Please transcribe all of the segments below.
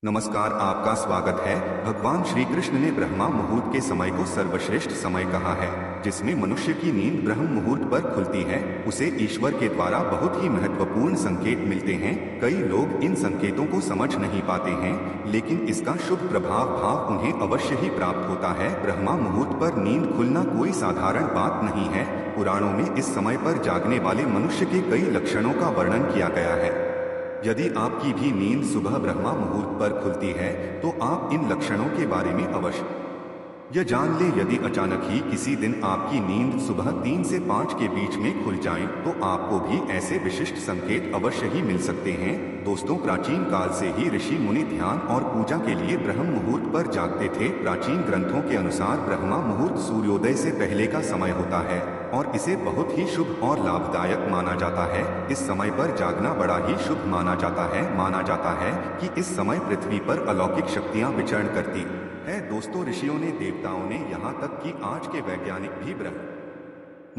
नमस्कार, आपका स्वागत है। भगवान श्री कृष्ण ने ब्रह्मा मुहूर्त के समय को सर्वश्रेष्ठ समय कहा है, जिसमें मनुष्य की नींद ब्रह्म मुहूर्त पर खुलती है। उसे ईश्वर के द्वारा बहुत ही महत्वपूर्ण संकेत मिलते हैं। कई लोग इन संकेतों को समझ नहीं पाते हैं, लेकिन इसका शुभ प्रभाव उन्हें अवश्य ही प्राप्त होता है। ब्रह्मा मुहूर्त पर नींद खुलना कोई साधारण बात नहीं है। पुराणों में इस समय पर जागने वाले मनुष्य के कई लक्षणों का वर्णन किया गया है। यदि आपकी भी नींद सुबह ब्रह्मा मुहूर्त पर खुलती है, तो आप इन लक्षणों के बारे में अवश्य यह जान ले। यदि अचानक ही किसी दिन आपकी नींद सुबह 3 से 5 के बीच में खुल जाए, तो आपको भी ऐसे विशिष्ट संकेत अवश्य ही मिल सकते हैं। दोस्तों, प्राचीन काल से ही ऋषि मुनि ध्यान और पूजा के लिए ब्रह्म मुहूर्त पर जागते थे। प्राचीन ग्रंथों के अनुसार ब्रह्मा मुहूर्त सूर्योदय से पहले का समय होता है और इसे बहुत ही शुभ और लाभदायक माना जाता है। इस समय पर जागना बड़ा ही शुभ माना जाता है। माना जाता है कि इस समय पृथ्वी पर अलौकिक शक्तियां विचरण करती है। दोस्तों, ऋषियों ने, देवताओं ने, यहाँ तक कि आज के वैज्ञानिक भी ब्रह्म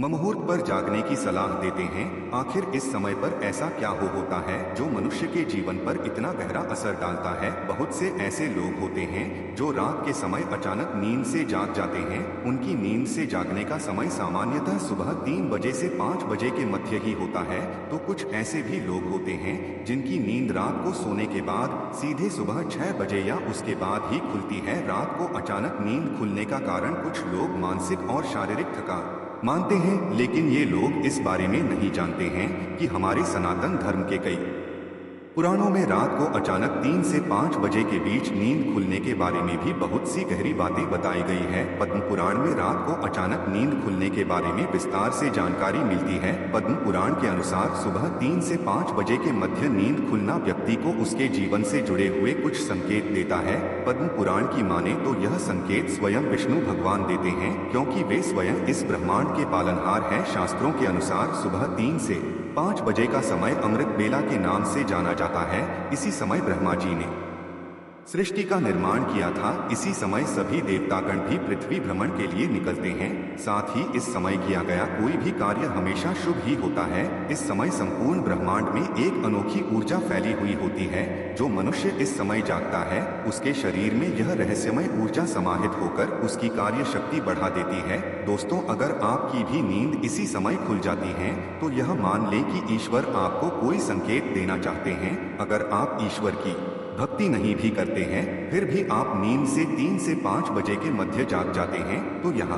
मुहूर्त पर जागने की सलाह देते हैं। आखिर इस समय पर ऐसा क्या होता है जो मनुष्य के जीवन पर इतना गहरा असर डालता है। बहुत से ऐसे लोग होते हैं जो रात के समय अचानक नींद से जाग जाते हैं। उनकी नींद से जागने का समय सामान्यतः सुबह 3 बजे से 5 बजे के मध्य ही होता है। तो कुछ ऐसे भी लोग होते हैं जिनकी नींद रात को सोने के बाद सीधे सुबह 6 बजे या उसके बाद ही खुलती है। रात को अचानक नींद खुलने का कारण कुछ लोग मानसिक और शारीरिक थकान मानते हैं, लेकिन ये लोग इस बारे में नहीं जानते हैं कि हमारे सनातन धर्म के कई पुराणों में रात को अचानक 3 से 5 बजे के बीच नींद खुलने के बारे में भी बहुत सी गहरी बातें बताई गई है। पद्म पुराण में रात को अचानक नींद खुलने के बारे में विस्तार से जानकारी मिलती है। पद्म पुराण के अनुसार सुबह 3 से 5 बजे के मध्य नींद खुलना व्यक्ति को उसके जीवन से जुड़े हुए कुछ संकेत देता है। पद्म पुराण की माने तो यह संकेत स्वयं विष्णु भगवान देते हैं, क्योंकि वे स्वयं इस ब्रह्मांड के पालनहार हैं। शास्त्रों के अनुसार सुबह 3 से 5 बजे का समय अमृत बेला के नाम से जाना जाता है। इसी समय ब्रह्मा जी ने सृष्टि का निर्माण किया था। इसी समय सभी देवतागण भी पृथ्वी भ्रमण के लिए निकलते हैं। साथ ही इस समय किया गया कोई भी कार्य हमेशा शुभ ही होता है। इस समय संपूर्ण ब्रह्मांड में एक अनोखी ऊर्जा फैली हुई होती है। जो मनुष्य इस समय जागता है, उसके शरीर में यह रहस्यमय ऊर्जा समाहित होकर उसकी कार्य शक्ति बढ़ा देती है। दोस्तों, अगर आपकी भी नींद इसी समय खुल जाती है, तो यह मान ले कि ईश्वर आपको कोई संकेत देना चाहते हैं। अगर आप ईश्वर की भक्ति नहीं भी करते हैं, फिर भी आप नींद से 3 से 5 बजे के मध्य जाग जाते हैं, तो यहाँ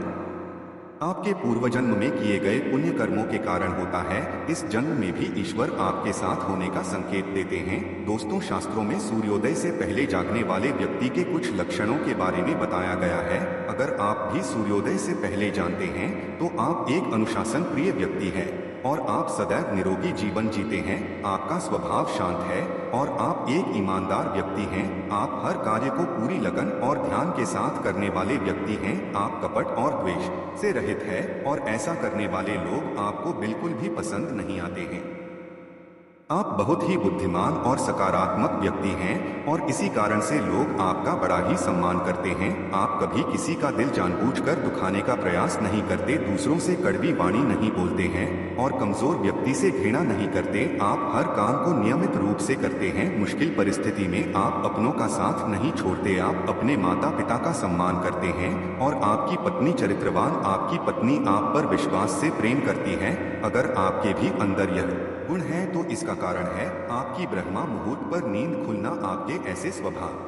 आपके पूर्व जन्म में किए गए पुण्य कर्मों के कारण होता है। इस जन्म में भी ईश्वर आपके साथ होने का संकेत देते हैं। दोस्तों, शास्त्रों में सूर्योदय से पहले जागने वाले व्यक्ति के कुछ लक्षणों के बारे में बताया गया है। अगर आप भी सूर्योदय से पहले जानते हैं, तो आप एक अनुशासन प्रिय व्यक्ति हैं और आप सदैव निरोगी जीवन जीते हैं। आपका स्वभाव शांत है और आप एक ईमानदार व्यक्ति हैं। आप हर कार्य को पूरी लगन और ध्यान के साथ करने वाले व्यक्ति हैं। आप कपट और द्वेष से रहित हैं और ऐसा करने वाले लोग आपको बिल्कुल भी पसंद नहीं आते हैं। आप बहुत ही बुद्धिमान और सकारात्मक व्यक्ति हैं और इसी कारण से लोग आपका बड़ा ही सम्मान करते हैं। आप कभी किसी का दिल जानबूझकर दुखाने का प्रयास नहीं करते, दूसरों से कड़वी वाणी नहीं बोलते हैं और कमजोर व्यक्ति से घृणा नहीं करते। आप हर काम को नियमित रूप से करते हैं। मुश्किल परिस्थिति में आप अपनों का साथ नहीं छोड़ते। आप अपने माता पिता का सम्मान करते हैं और आपकी पत्नी चरित्रवान, आपकी पत्नी आप पर विश्वास से प्रेम करती है। अगर आपके भी अंदर यह गुण है, तो इसका कारण है आपकी ब्रह्मा मुहूर्त पर नींद खुलना। आपके ऐसे स्वभाव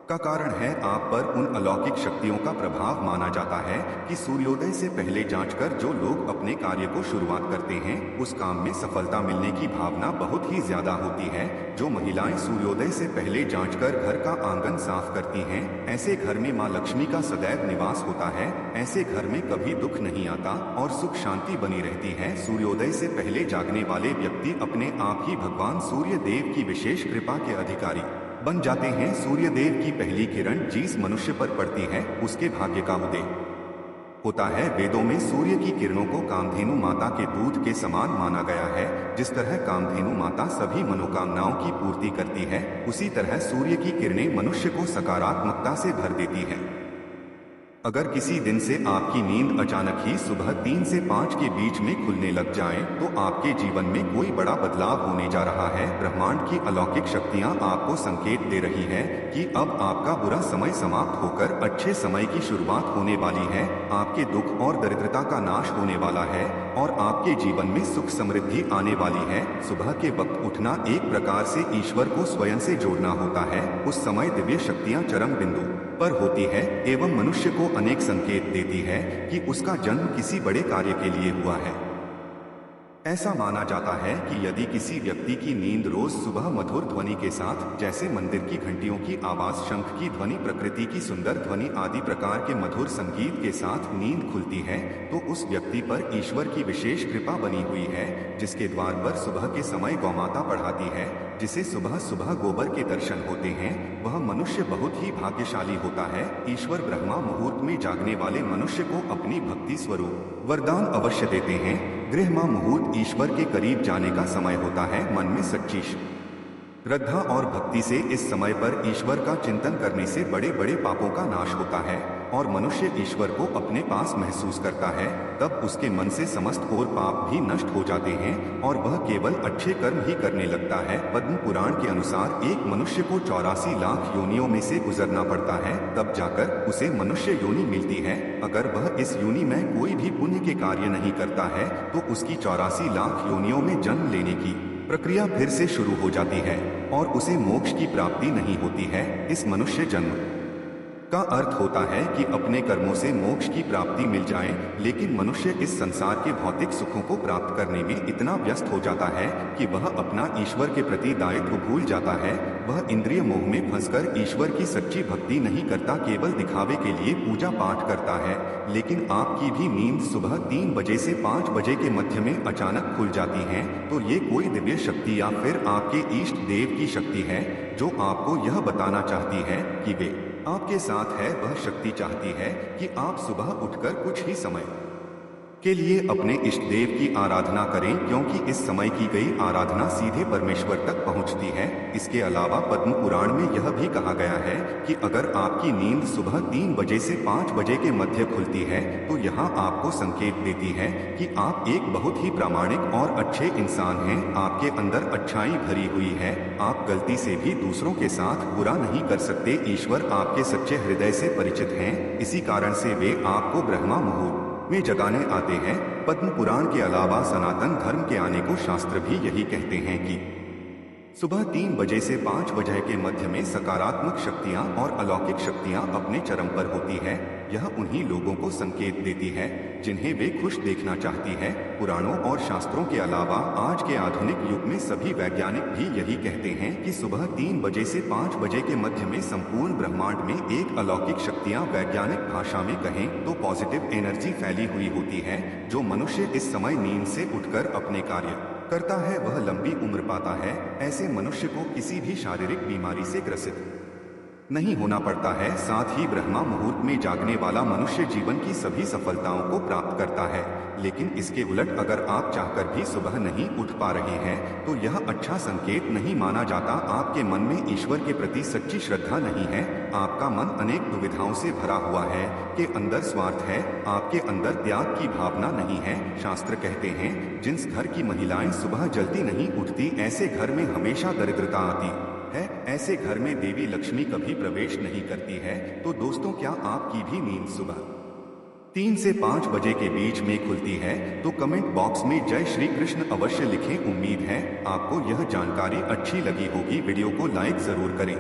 का कारण है आप पर उन अलौकिक शक्तियों का प्रभाव माना जाता है कि सूर्योदय से पहले जांचकर जो लोग अपने कार्य को शुरुआत करते हैं, उस काम में सफलता मिलने की भावना बहुत ही ज्यादा होती है। जो महिलाएं सूर्योदय से पहले जांचकर घर का आंगन साफ करती हैं, ऐसे घर में मां लक्ष्मी का सदैव निवास होता है। ऐसे घर में कभी दुख नहीं आता और सुख शांति बनी रहती है। सूर्योदय से पहले जागने वाले व्यक्ति अपने आप ही भगवान सूर्य देव की विशेष कृपा के अधिकारी बन जाते हैं। सूर्य देव की पहली किरण जिस मनुष्य पर पड़ती है, उसके भाग्य का उदय होता है। वेदों में सूर्य की किरणों को कामधेनु माता के दूध के समान माना गया है। जिस तरह कामधेनु माता सभी मनोकामनाओं की पूर्ति करती है, उसी तरह सूर्य की किरणें मनुष्य को सकारात्मकता से भर देती है। अगर किसी दिन से आपकी नींद अचानक ही सुबह 3 से 5 के बीच में खुलने लग जाए तो आपके जीवन में कोई बड़ा बदलाव होने जा रहा है। ब्रह्मांड की अलौकिक शक्तियां आपको संकेत दे रही है कि अब आपका बुरा समय समाप्त होकर अच्छे समय की शुरुआत होने वाली है। आपके दुख और दरिद्रता का नाश होने वाला है और आपके जीवन में सुख समृद्धि आने वाली है। सुबह के वक्त उठना एक प्रकार से ईश्वर को स्वयं से जोड़ना होता है। उस समय दिव्य शक्तियां चरम बिंदु पर होती है एवं मनुष्य को अनेक संकेत देती है कि उसका जन्म किसी बड़े कार्य के लिए हुआ है। ऐसा माना जाता है कि यदि किसी व्यक्ति की नींद रोज सुबह मधुर ध्वनि के साथ, जैसे मंदिर की घंटियों की आवाज, शंख की ध्वनि, प्रकृति की सुंदर ध्वनि आदि प्रकार के मधुर संगीत के साथ नींद खुलती है, तो उस व्यक्ति पर ईश्वर की विशेष कृपा बनी हुई है, जिसके द्वार पर सुबह के समय गौमाता पढ़ाती है, जिसे सुबह सुबह गोबर के दर्शन होते हैं। वह मनुष्य बहुत ही भाग्यशाली होता है। ईश्वर ब्रह्मा मुहूर्त में जागने वाले मनुष्य को अपनी भक्ति स्वरूप वरदान अवश्य देते हैं। गृहमा मुहूर्त ईश्वर के करीब जाने का समय होता है। मन में सच्ची श्रद्धा और भक्ति से इस समय पर ईश्वर का चिंतन करने से बड़े बड़े पापों का नाश होता है और मनुष्य ईश्वर को अपने पास महसूस करता है। तब उसके मन से समस्त और पाप भी नष्ट हो जाते हैं और वह केवल अच्छे कर्म ही करने लगता है। पद्म पुराण के अनुसार एक मनुष्य को 84 लाख योनियों में से गुजरना पड़ता है, तब जाकर उसे मनुष्य योनि मिलती है। अगर वह इस योनि में कोई भी पुण्य के कार्य नहीं करता है तो उसकी 84 लाख योनियों में जन्म लेने की प्रक्रिया फिर से शुरू हो जाती है और उसे मोक्ष की प्राप्ति नहीं होती है। इस मनुष्य जन्म का अर्थ होता है कि अपने कर्मों से मोक्ष की प्राप्ति मिल जाए, लेकिन मनुष्य इस संसार के भौतिक सुखों को प्राप्त करने में इतना व्यस्त हो जाता है कि वह अपना ईश्वर के प्रति दायित्व भूल जाता है। वह इंद्रिय मोह में फंसकर ईश्वर की सच्ची भक्ति नहीं करता, केवल दिखावे के लिए पूजा पाठ करता है। लेकिन आपकी भी नींद सुबह 3 बजे से 5 बजे के मध्य में अचानक खुल जाती है, तो ये कोई दिव्य शक्ति या फिर आपके इष्ट देव की शक्ति है जो आपको यह बताना चाहती है कि वे आपके साथ है। वह शक्ति चाहती है कि आप सुबह उठकर कुछ ही समय के लिए अपने इष्ट देव की आराधना करें, क्योंकि इस समय की गई आराधना सीधे परमेश्वर तक पहुंचती है। इसके अलावा पद्म पुराण में यह भी कहा गया है कि अगर आपकी नींद सुबह 3 बजे से 5 बजे के मध्य खुलती है तो यहाँ आपको संकेत देती है कि आप एक बहुत ही प्रामाणिक और अच्छे इंसान हैं। आपके अंदर अच्छाई भरी हुई है। आप गलती से भी दूसरों के साथ बुरा नहीं कर सकते। ईश्वर आपके सच्चे हृदय से परिचित हैं, इसी कारण से वे आपको ब्रह्मा मुहूर्त में जगाने आते हैं। पद्म पुराण के अलावा सनातन धर्म के आने को शास्त्र भी यही कहते हैं कि सुबह 3 बजे से 5 बजे के मध्य में सकारात्मक शक्तियां और अलौकिक शक्तियां अपने चरम पर होती है। यह उन्हीं लोगों को संकेत देती है जिन्हें वे खुश देखना चाहती है। पुराणों और शास्त्रों के अलावा आज के आधुनिक युग में सभी वैज्ञानिक भी यही कहते हैं कि सुबह 3 बजे से 5 बजे के मध्य में संपूर्ण ब्रह्मांड में एक अलौकिक शक्तियां, वैज्ञानिक भाषा में कहें तो पॉजिटिव एनर्जी फैली हुई होती है। जो मनुष्य इस समय नींद से उठकर अपने कार्य करता है वह लंबी उम्र पाता है। ऐसे मनुष्य को किसी भी शारीरिक बीमारी से ग्रसित नहीं होना पड़ता है। साथ ही ब्रह्मा मुहूर्त में जागने वाला मनुष्य जीवन की सभी सफलताओं को प्राप्त करता है। लेकिन इसके उलट अगर आप चाहकर भी सुबह नहीं उठ पा रहे हैं तो यह अच्छा संकेत नहीं माना जाता। आपके मन में ईश्वर के प्रति सच्ची श्रद्धा नहीं है। आपका मन अनेक दुविधाओं से भरा हुआ है, के अंदर स्वार्थ है, आपके अंदर त्याग की भावना नहीं है। शास्त्र कहते हैं जिस घर की महिलाएं सुबह जल्दी नहीं उठती ऐसे घर में हमेशा दरिद्रता आती है। ऐसे घर में देवी लक्ष्मी कभी प्रवेश नहीं करती है। तो दोस्तों, क्या आपकी भी नींद सुबह 3 से 5 बजे के बीच में खुलती है? तो कमेंट बॉक्स में जय श्री कृष्ण अवश्य लिखें। उम्मीद है आपको यह जानकारी अच्छी लगी होगी। वीडियो को लाइक जरूर करें।